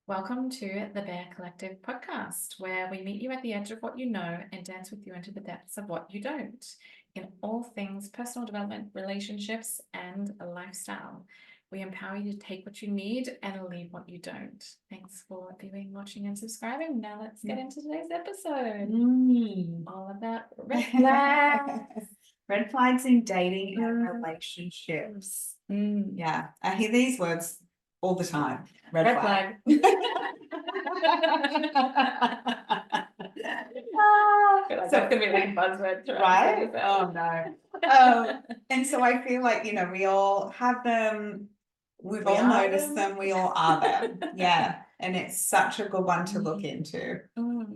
Welcome to the Bear Collective podcast, where we meet you at the edge of what you know and dance with you into the depths of what you don't, in all things personal development, relationships, and lifestyle. We empower you to take what you need and leave what you don't. Thanks for viewing, watching, and subscribing. Now let's get into today's episode. All about red flags. Red flags in dating and relationships. Yeah, I hear these words all the time. Red flag. I feel like that's gonna be like a buzzword, right? Oh no. And so I feel like, we all have them. We've all noticed them. We all are them. Yeah. And it's such a good one to look into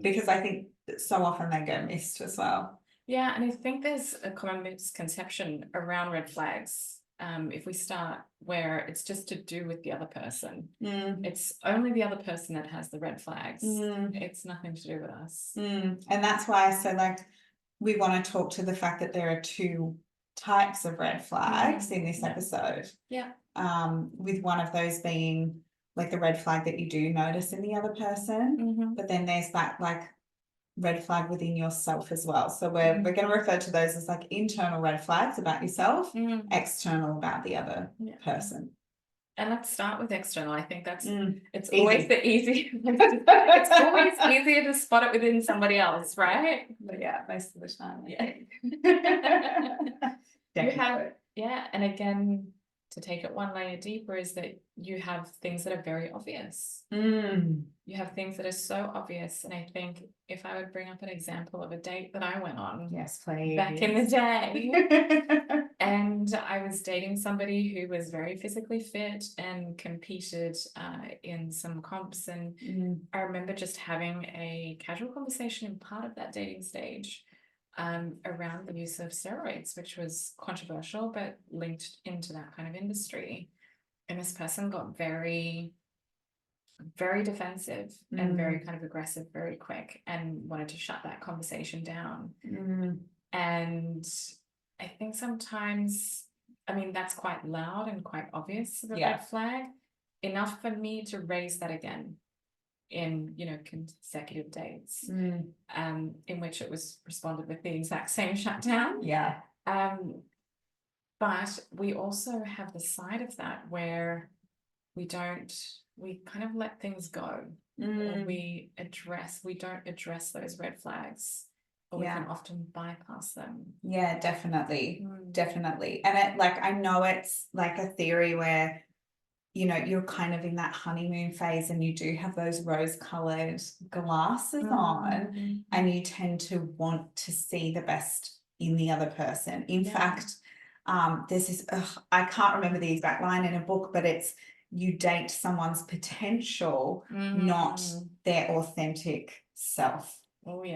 because I think that so often they go missed as well. Yeah, and I think there's a common misconception around red flags. If we start where it's just to do with the other person, it's only the other person that has the red flags. It's nothing to do with us. And that's why I said, we want to talk to the fact that there are two types of red flags in this episode. Yeah. With one of those being like the red flag that you do notice in the other person, but then there's that red flag within yourself as well. So we're going to refer to those as internal red flags about yourself, external about the other person. And let's start with external. I think that's it's Easy. Always the easy. It's always easier to spot it within somebody else, right? But yeah, most of the time. Yeah. And again, to take it one layer deeper is that you have things that are very obvious. You have things that are so obvious. And I think if I would bring up an example of a date that I went on, yes, please, back in the day, and I was dating somebody who was very physically fit and competed in some comps. And I remember just having a casual conversation in part of that dating stage around the use of steroids, which was controversial, but linked into that kind of industry. And this person got very, very defensive and very kind of aggressive very quick and wanted to shut that conversation down. And I think sometimes, that's quite loud and quite obvious, the red flag, enough for me to raise that again in consecutive dates, in which it was responded with the exact same shutdown. But we also have the side of that where we kind of let things go, or we don't address those red flags, or we can often bypass them. Yeah, definitely. And I know it's like a theory where you're kind of in that honeymoon phase and you do have those rose-colored glasses on, and you tend to want to see the best in the other person. In fact, there's this, I can't remember the exact line in a book, but it's you date someone's potential, not their authentic self.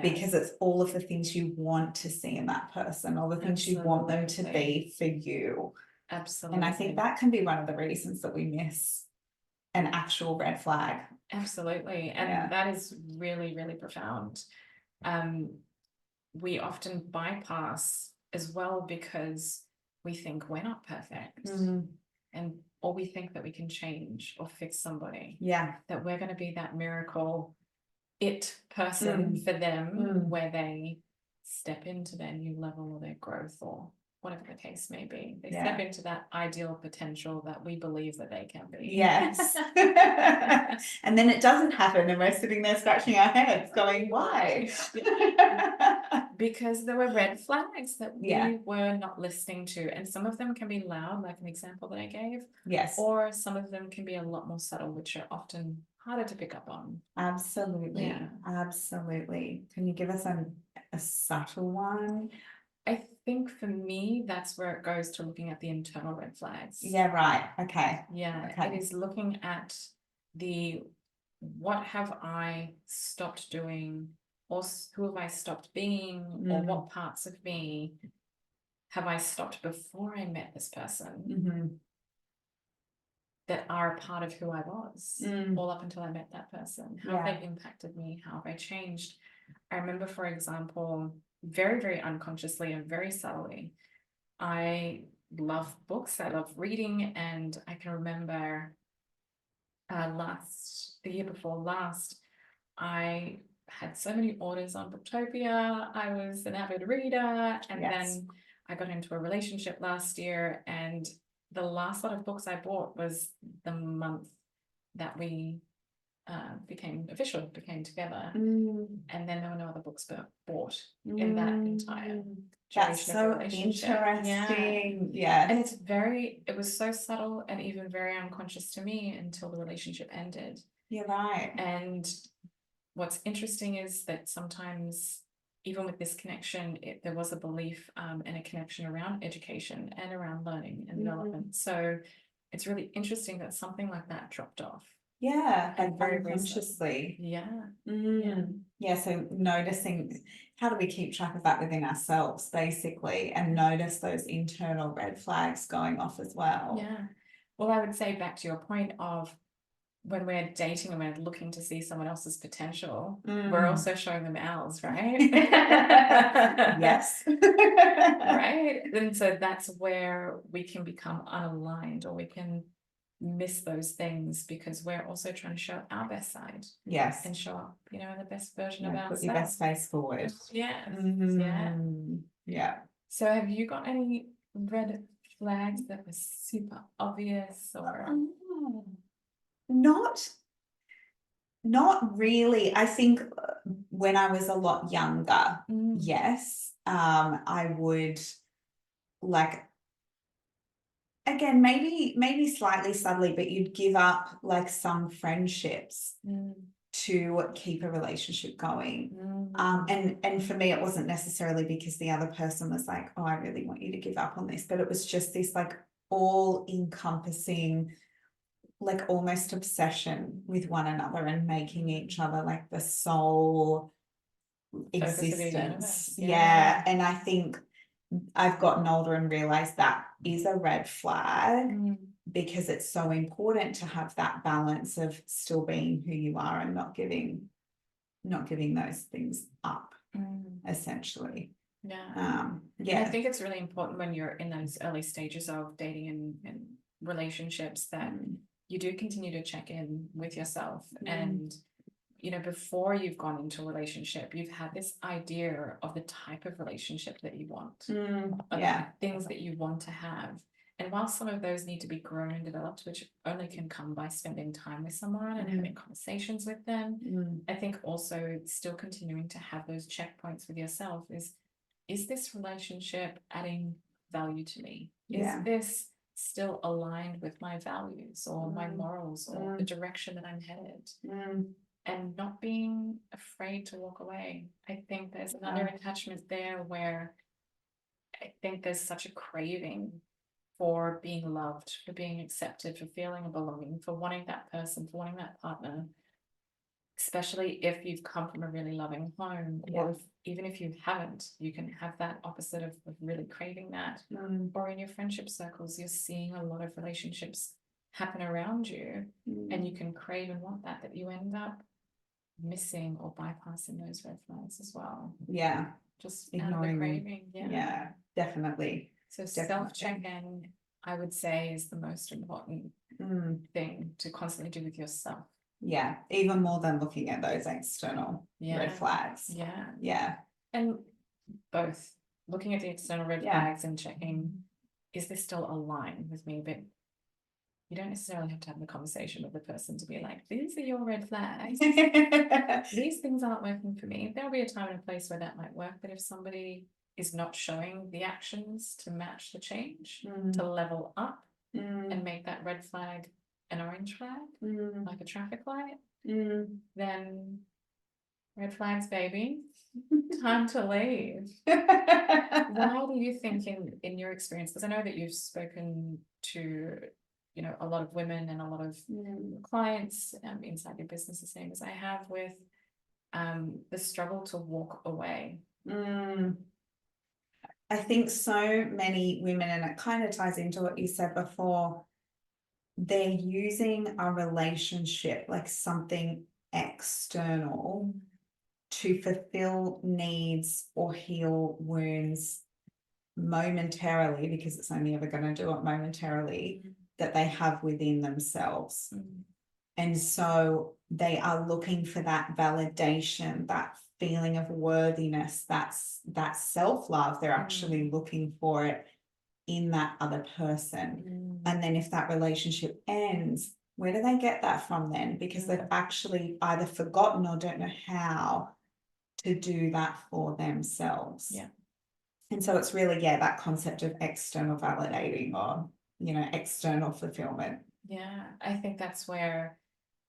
Because it's all of the things you want to see in that person, all the things you want them to be for you. Absolutely. And I think that can be one of the reasons that we miss an actual red flag. Absolutely. And that is really, really profound. We often bypass as well because we think we're not perfect. Or we think that we can change or fix somebody. That we're going to be that miracle person for them, where they step into their new level or their growth or whatever the case may be. They step into that ideal potential that we believe that they can be. Yes. And then it doesn't happen and we're sitting there scratching our heads going, why? Because there were red flags that we were not listening to. And some of them can be loud, like an example that I gave. Or some of them can be a lot more subtle, which are often harder to pick up on. Absolutely. Can you give us a subtle one? I think for me, that's where it goes to looking at the internal red flags. Okay. It is looking at what have I stopped doing, or who have I stopped being, or what parts of me have I stopped before I met this person that are a part of who I was all up until I met that person. How have they impacted me? How have I changed? I remember, for example, very, very unconsciously and very subtly, I love books, I love reading, and I can remember last the year before last, I had so many orders on Booktopia. I was an avid reader, and then I got into a relationship last year, and the last lot of books I bought was the month that we became together, and then there were no other books bought in that entire That's duration of the so relationship. interesting. Yeah. And it was so subtle and even very unconscious to me until the relationship ended. You're right. And what's interesting is that sometimes, even with this connection, there was a belief and a connection around education and around learning and development. So it's really interesting that something like that dropped off. Yeah, like And very unconsciously. Yeah. Yeah, so noticing, how do we keep track of that within ourselves, basically, and notice those internal red flags going off as well. Yeah. Well, I would say, back to your point of, when we're dating and we're looking to see someone else's potential, we're also showing them ours, right? Yes. Right. And so that's where we can become unaligned, or we can miss those things, because we're also trying to show our best side. Yes. And show up, the best version of ourselves. Put your best face forward. Yes. Yeah. So have you got any red flags that were super obvious, or? Not really. I think when I was a lot younger, yes, I would, like, again, maybe slightly subtly, but you'd give up like some friendships to keep a relationship going. And for me, it wasn't necessarily because the other person was like, oh, I really want you to give up on this, but it was just this like all encompassing, like almost obsession with one another and making each other like the sole existence. Yeah. And I think I've gotten older and realized that is a red flag, because it's so important to have that balance of still being who you are and not giving those things up, essentially. And I think it's really important when you're in those early stages of dating and relationships that you do continue to check in with yourself. And before you've gone into a relationship, you've had this idea of the type of relationship that you want, things that you want to have. And while some of those need to be grown and developed, which only can come by spending time with someone and having conversations with them, I think also still continuing to have those checkpoints with yourself is this relationship adding value to me? Is this still aligned with my values or my morals or the direction that I'm headed? And not being afraid to walk away. I think there's another attachment there where I think there's such a craving for being loved, for being accepted, for feeling a belonging, for wanting that person, for wanting that partner, especially if you've come from a really loving home, or even if you haven't, you can have that opposite of really craving that. Or in your friendship circles, you're seeing a lot of relationships happen around you, and you can crave and want that you end up missing or bypassing those red flags as well. Just ignoring the craving. Definitely. So self-check-in, I would say, is the most important thing to constantly do with yourself. Even more than looking at those external red flags. And both looking at the external red flags and checking, is this still aligned with me? But you don't necessarily have to have the conversation with the person to be like, these are your red flags. These things aren't working for me. There'll be a time and a place where that might work. But if somebody is not showing the actions to match the change, to level up and make that red flag an orange flag, like a traffic light, then red flags, baby. Time to leave. Why do you think, in your experience, because I know that you've spoken to a lot of women and a lot of clients inside your business, the same as I have, with the struggle to walk away? I think so many women, and it kind of ties into what you said before, they're using a relationship like something external to fulfill needs or heal wounds momentarily, because it's only ever going to do it momentarily, that they have within themselves. And so they are looking for that validation, that feeling of worthiness, that self-love. They're actually looking for it in that other person. And then if that relationship ends, where do they get that from then? Because they've actually either forgotten or don't know how to do that for themselves. Yeah. And so it's really, that concept of external validating or, external fulfillment. Yeah, I think that's where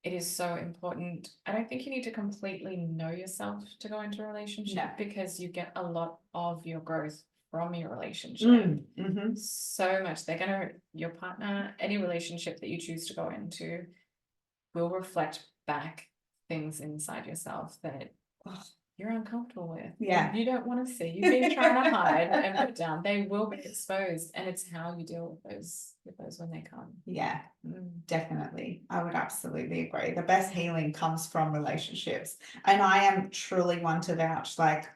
it is so important. I don't think you need to completely know yourself to go into a relationship because you get a lot of your growth from your relationship. So much. Your partner, any relationship that you choose to go into will reflect back things inside yourself that you're uncomfortable with. Yeah. You don't want to see. You've been trying to hide and put down. They will be exposed, and it's how you deal with those when they come. Yeah, definitely. I would absolutely agree. The best healing comes from relationships. And I am truly one to vouch. Like,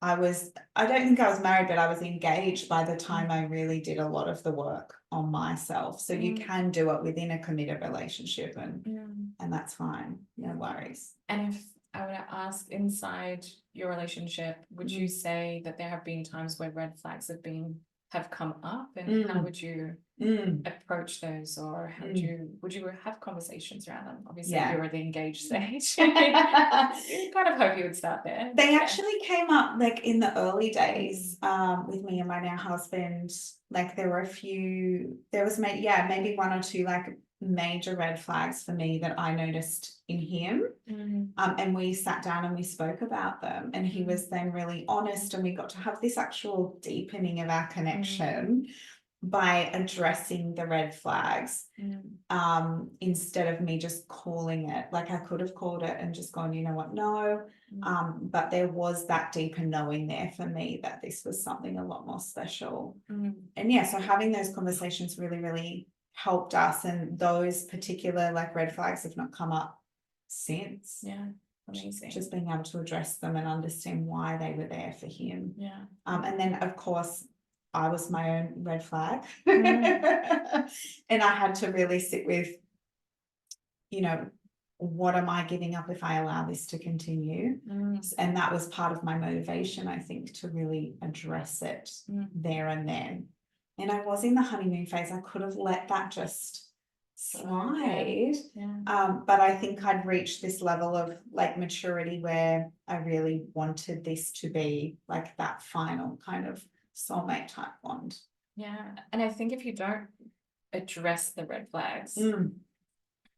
I don't think I was married, but I was engaged by the time I really did a lot of the work on myself. So you can do it within a committed relationship, and that's fine. No worries. And if I were to ask, inside your relationship, would you say that there have been times where red flags have come up, and how would you approach those, or how would you have conversations around them? Obviously, you're at the engaged stage. You kind of hope you would start there. They actually came up like in the early days with me and my now husband. Like there was maybe one or two like major red flags for me that I noticed in him. And we sat down and we spoke about them, and he was then really honest, and we got to have this actual deepening of our connection by addressing the red flags instead of me just calling it. Like I could have called it and just gone, you know what, no. But there was that deeper knowing there for me that this was something a lot more special. And so having those conversations really, really helped us, and those particular like red flags have not come up since. Yeah, amazing. Just being able to address them and understand why they were there for him. Yeah. And then of course I was my own red flag. And I had to really sit with, what am I giving up if I allow this to continue? And that was part of my motivation, I think, to really address it there and then. And I was in the honeymoon phase. I could have let that just slide. But I think I'd reached this level of like maturity where I really wanted this to be like that final kind of soulmate type bond. Yeah. And I think if you don't address the red flags and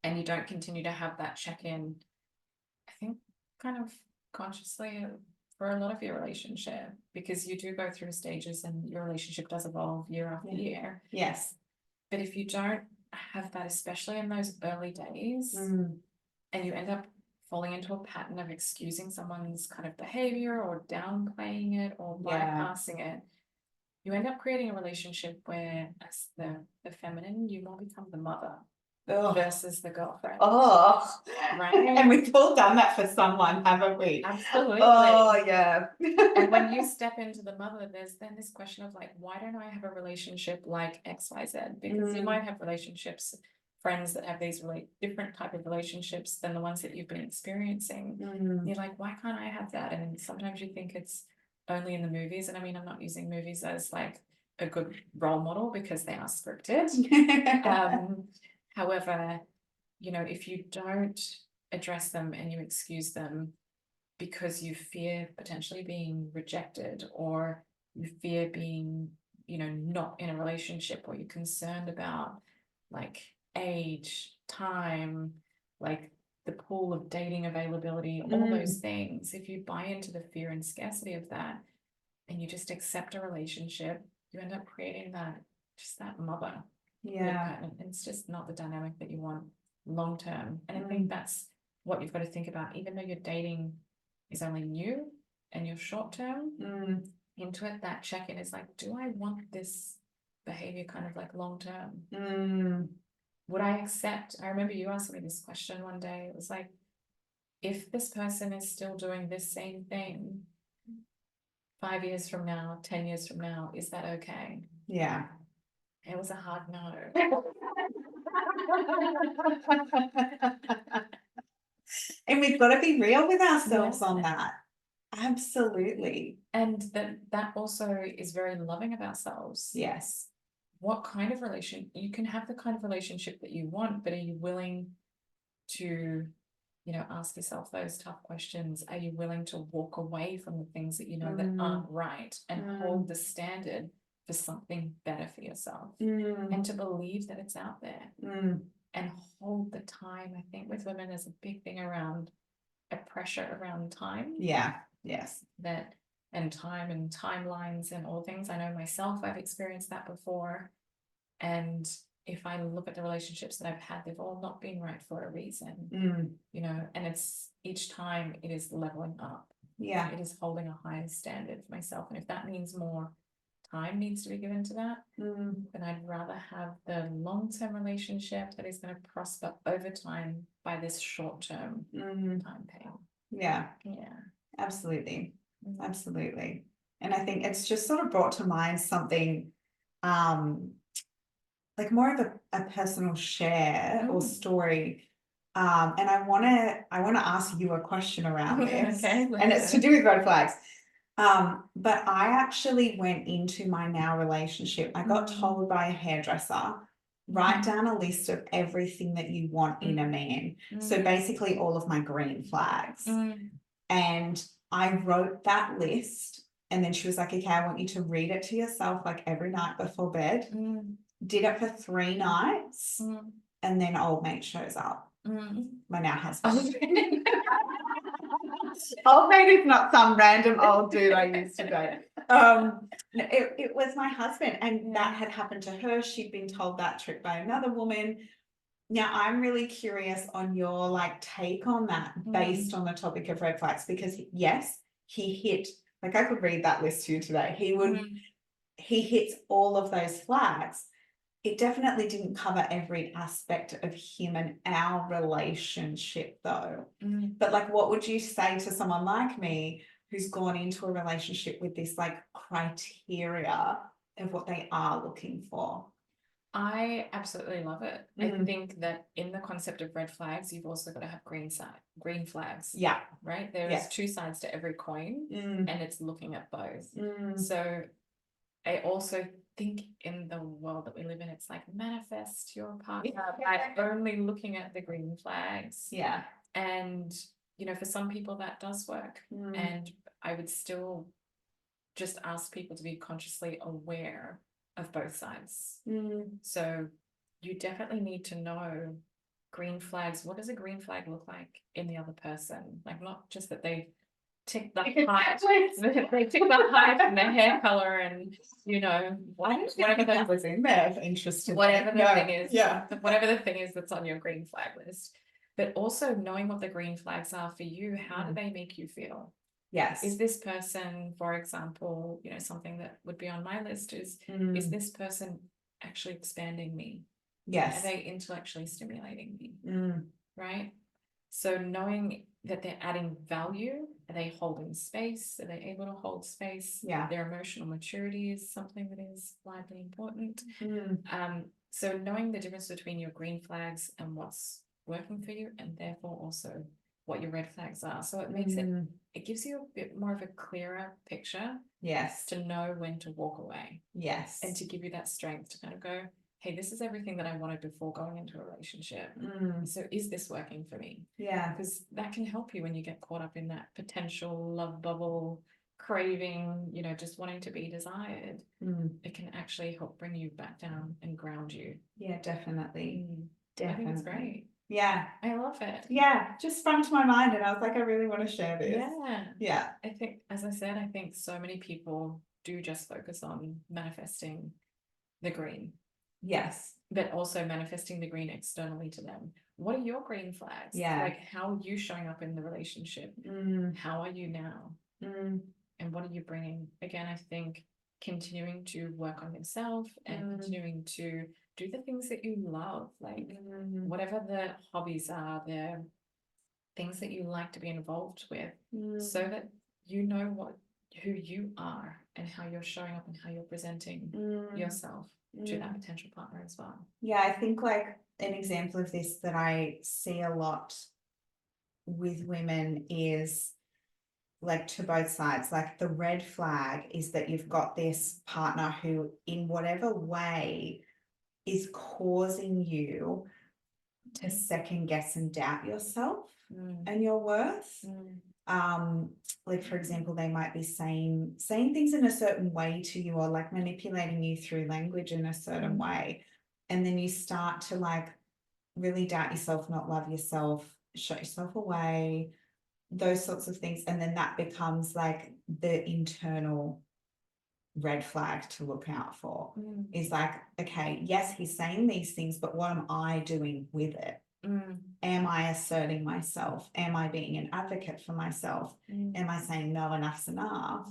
you don't continue to have that check-in, I think kind of consciously for a lot of your relationship, because you do go through stages and your relationship does evolve year after year. Yes. But if you don't have that, especially in those early days, and you end up falling into a pattern of excusing someone's kind of behavior or downplaying it or bypassing it, you end up creating a relationship where, as the feminine, you more become the mother versus the girlfriend. Right. And we've all done that for someone, haven't we? Absolutely. Yeah. And when you step into the mother, there's then this question of like, why don't I have a relationship like XYZ? Because you might have relationships, friends that have these really different type of relationships than the ones that you've been experiencing. You're like, why can't I have that? And sometimes you think it's only in the movies. And I mean, I'm not using movies as like a good role model because they are scripted. However, if you don't address them and you excuse them because you fear potentially being rejected, or you fear being, not in a relationship, or you're concerned about like age, time, like the pool of dating availability, all those things, if you buy into the fear and scarcity of that and you just accept a relationship, you end up creating that mother. And it's just not the dynamic that you want long term. And I think that's what you've got to think about. Even though your dating is only new and you're short term into it, that check-in is like, do I want this behavior kind of like long term? Would I accept? I remember you asking me this question one day. It was like, if this person is still doing this same thing 5 years from now, 10 years from now, is that okay? Yeah. It was a hard no. And we've got to be real with ourselves Yeah. on that. Absolutely. And that also is very loving of ourselves. Yes. What kind of you can have the kind of relationship that you want, but are you willing to, ask yourself those tough questions? Are you willing to walk away from the things that you know that aren't right and hold the standard for something better for yourself and to believe that it's out there and hold the time? I think with women there's a big thing around a pressure around time. Yeah. Yes. And time and timelines and all things. I know myself, I've experienced that before. And if I look at the relationships that I've had, they've all not been right for a reason, and it's each time it is leveling up. Yeah. It is holding a higher standard for myself. And if that means more time needs to be given to that, then I'd rather have the long-term relationship that is going to prosper over time by this short-term time pain. Yeah. Yeah. Absolutely. Absolutely. And I think it's just sort of brought to mind something like more of a personal share or story. And I want to ask you a question around this. Okay, and it's to do with red flags. But I actually went into my now relationship. I got told by a hairdresser, write down a list of everything that you want in a man. So basically all of my green flags. And I wrote that list, and then she was like, okay, I want you to read it to yourself like every night before bed. Did it for 3 nights, and then old mate shows up. My now husband. Old mate is not some random old dude I used to date. It was my husband, and that had happened to her. She'd been told that trick by another woman. Now, I'm really curious on your take on that based on the topic of red flags, because yes, he hit, I could read that list to you today. He hits all of those flags. It definitely didn't cover every aspect of him and our relationship though. But what would you say to someone like me who's gone into a relationship with this criteria of what they are looking for? I absolutely love it. I think that in the concept of red flags, you've also got to have green flags. Yeah. Right? There's 2 sides to every coin, and it's looking at both. So I also think in the world that we live in, it's manifest your partner by only looking at the green flags. Yeah. And, for some people that does work. And I would still just ask people to be consciously aware of both sides. So you definitely need to know green flags. What does a green flag look like in the other person? Not just that they tick the height, they tick the height and the hair color and whatever that was in there. Interesting. Whatever the thing is, yeah. Whatever the thing is that's on your green flag list. But also knowing what the green flags are for you. How do they make you feel? Yes. Is this person, for example, something that would be on my list is this person actually expanding me? Yes. Are they intellectually stimulating me? Right? So knowing that they're adding value, are they holding space? Are they able to hold space? Yeah. Their emotional maturity is something that is widely important. So knowing the difference between your green flags and what's working for you, and therefore also what your red flags are. So it makes it gives you a bit more of a clearer picture. Yes. To know when to walk away. Yes. And to give you that strength to kind of go, hey, this is everything that I wanted before going into a relationship. So is this working for me? Yeah. Because that can help you when you get caught up in that potential love bubble, craving, just wanting to be desired. It can actually help bring you back down and ground you. Yeah, definitely. I think it's great. Yeah. I love it. Yeah, just sprung to my mind and I was like, I really want to share this. Yeah. Yeah. I think, as I said, I think so many people do just focus on manifesting the green. Yes. But also manifesting the green externally to them. What are your green flags? Yeah. How are you showing up in the relationship? How are you now? And what are you bringing? Again, I think continuing to work on yourself and continuing to do the things that you love, whatever the hobbies are, the things that you like to be involved with, so that you know who you are and how you're showing up and how you're presenting yourself to that potential partner as well. Yeah, I think an example of this that I see a lot with women is like to both sides. Like the red flag is that you've got this partner who in whatever way is causing you to second guess and doubt yourself and your worth. Like for example, they might be saying things in a certain way to you, or like manipulating you through language in a certain way, and then you start to like really doubt yourself, not love yourself, shut yourself away, those sorts of things, and then that becomes like the internal red flag to look out for. Is like, okay, yes, he's saying these things, but what am I doing with it? Am I asserting myself? Am I being an advocate for myself? Am I saying no, enough's enough?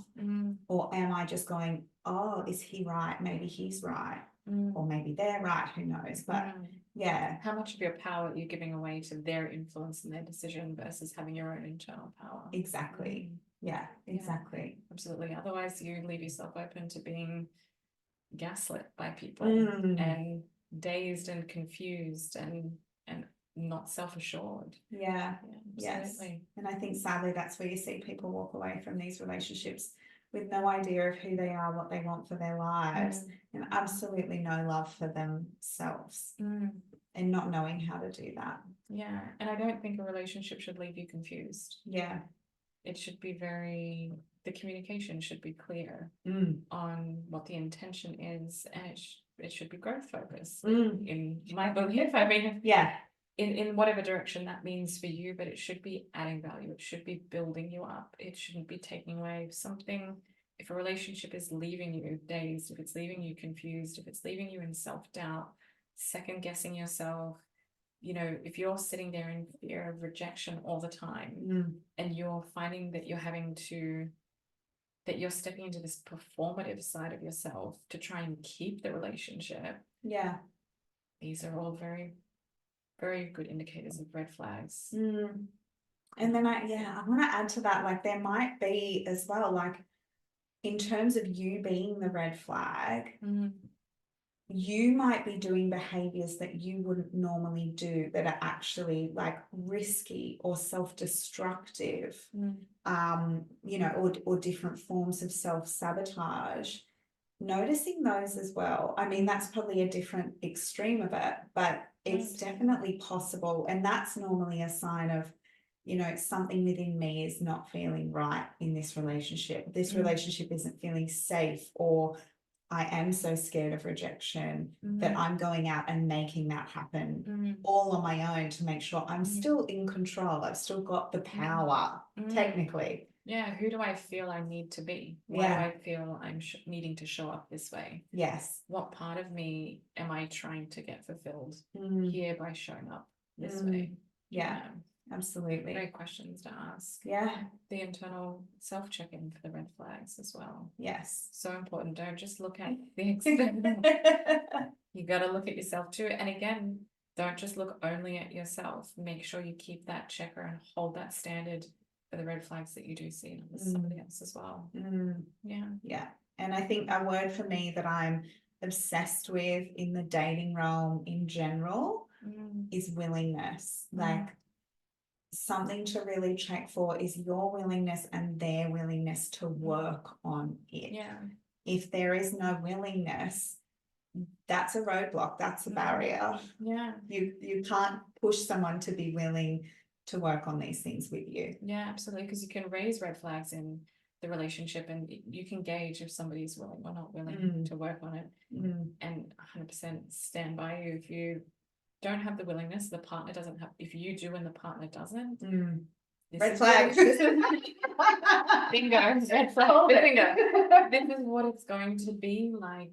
Or am I just going, oh, is he right? Maybe he's right. Or maybe they're right, who knows? But yeah. How much of your power are you giving away to their influence and their decision versus having your own internal power? Exactly. Yeah, exactly. Absolutely. Otherwise you leave yourself open to being gaslit by people and dazed and confused and not self-assured. Yeah, absolutely. Yes. And I think sadly that's where you see people walk away from these relationships with no idea of who they are, what they want for their lives, and absolutely no love for themselves, and not knowing how to do that. Yeah, and I don't think a relationship should leave you confused. Yeah. It should be the communication should be clear on what the intention is, and it should be growth focused in my belief. I mean, in whatever direction that means for you, but it should be adding value. It should be building you up. It shouldn't be taking away something. If a relationship is leaving you dazed, if it's leaving you confused, if it's leaving you in self-doubt, second guessing yourself, you know, if you're sitting there in fear of rejection all the time and you're finding that you're stepping into this performative side of yourself to try and keep the relationship. Yeah. These are all very, very good indicators of red flags. And then I want to add to that, like there might be as well, like in terms of you being the red flag, you might be doing behaviors that you wouldn't normally do that are actually like risky or self-destructive, you know, or different forms of self-sabotage. Noticing those as well. I mean, that's probably a different extreme of it, but it's definitely possible. And that's normally a sign of, you know, something within me is not feeling right in this relationship. This relationship isn't feeling safe, or I am so scared of rejection that I'm going out and making that happen all on my own to make sure I'm still in control. I've still got the power, technically. Yeah, who do I feel I need to be? Why do I feel I'm needing to show up this way? Yes. What part of me am I trying to get fulfilled here by showing up this way? Yeah, absolutely. Great questions to ask. Yeah. The internal self-check-in for the red flags as well. Yes. So important. Don't just look at the external. You got to look at yourself too. And again, don't just look only at yourself. Make sure you keep that checker and hold that standard for the red flags that you do see in somebody else as well. Yeah. And I think a word for me that I'm obsessed with in the dating realm in general is willingness. Like something to really check for is your willingness and their willingness to work on it. If there is no willingness, that's a roadblock, that's a barrier. You can't push someone to be willing to work on these things with you. Yeah, absolutely, because you can raise red flags in the relationship and you can gauge if somebody's willing or not willing to work on it, and 100% stand by you. If you don't have the willingness, the partner doesn't have, if you do and the partner doesn't, red flag. Bingo, red flag. Bingo. This is what it's going to be like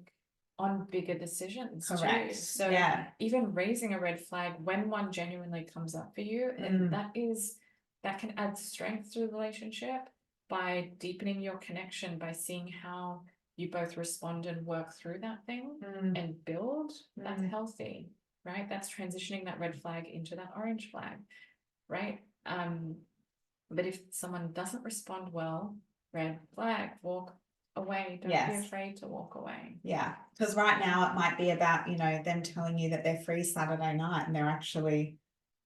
on bigger decisions. Correct. Too. So even raising a red flag when one genuinely comes up for you, and that can add strength to the relationship by deepening your connection, by seeing how you both respond and work through that thing and build. That's healthy, right? That's transitioning that red flag into that orange flag, right? But if someone doesn't respond well, red flag, walk away. Don't be Yes. afraid to walk away. Yeah, because right now it might be about, you know, them telling you that they're free Saturday night and they're actually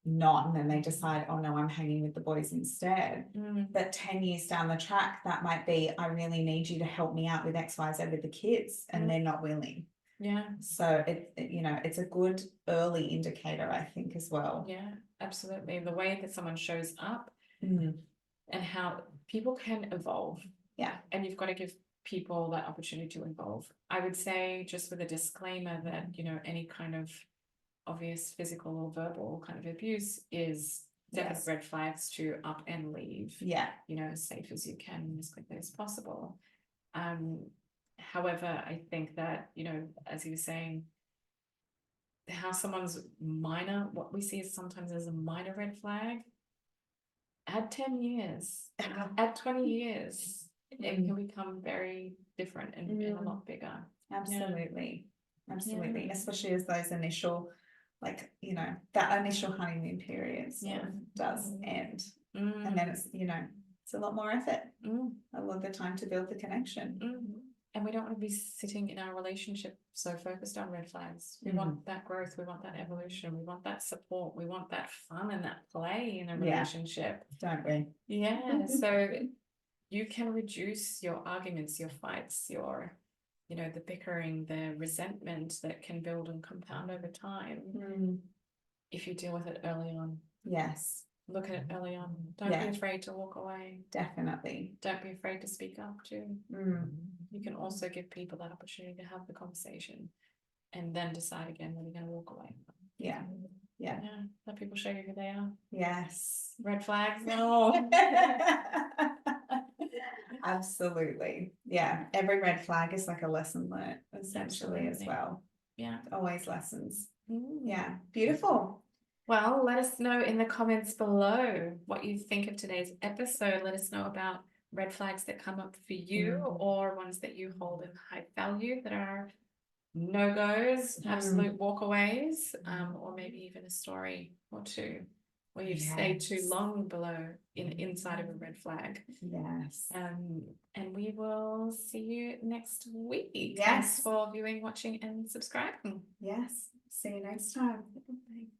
not, and then they decide, oh no, I'm hanging with the boys instead. But 10 years down the track, that might be, I really need you to help me out with XYZ with the kids, and they're not willing. Yeah. So you know, it's a good early indicator, I think, as well. Yeah, absolutely. The way that someone shows up Mm. and how people can evolve. Yeah. And you've got to give people that opportunity to evolve. I would say, just with a disclaimer, that, you know, any kind of obvious physical or verbal kind of abuse is definite red flags to up and leave. Yeah. You know, as safe as you can, as quickly as possible. However, I think that, you know, as you were saying, how someone's minor, what we see sometimes as a minor red flag, add 10 years, add 20 years, it can become very different and a lot bigger. Absolutely. Absolutely. Especially as those initial, like, you know, that initial honeymoon period does end. And then it's, you know, it's a lot more effort, a lot of the time to build the connection. And we don't want to be sitting in our relationship so focused on red flags. We want that growth, we want that evolution, we want that support, we want that fun and that play in a relationship. Don't we? Yeah. So you can reduce your arguments, your fights, your, you know, the bickering, the resentment that can build and compound over time if you deal with it early on. Yes. Look at it early on. Don't be afraid to walk away. Definitely. Don't be afraid to speak up too. You can also give people that opportunity to have the conversation and then decide again when you're going to walk away. Yeah. Let people show you who they are. Yes. Red flags. No. Absolutely. Yeah. Every red flag is like a lesson learned, essentially, as well. Yeah. Always lessons. Yeah. Beautiful. Well, let us know in the comments below what you think of today's episode. Let us know about red flags that come up for you or ones that you hold in high value that are no-goes, absolute walkaways, or maybe even a story or two where you've stayed too long below inside of a red flag. Yes. And we will see you next week. Yes. Thanks for viewing, watching, and subscribing. Yes. See you next time. Bye.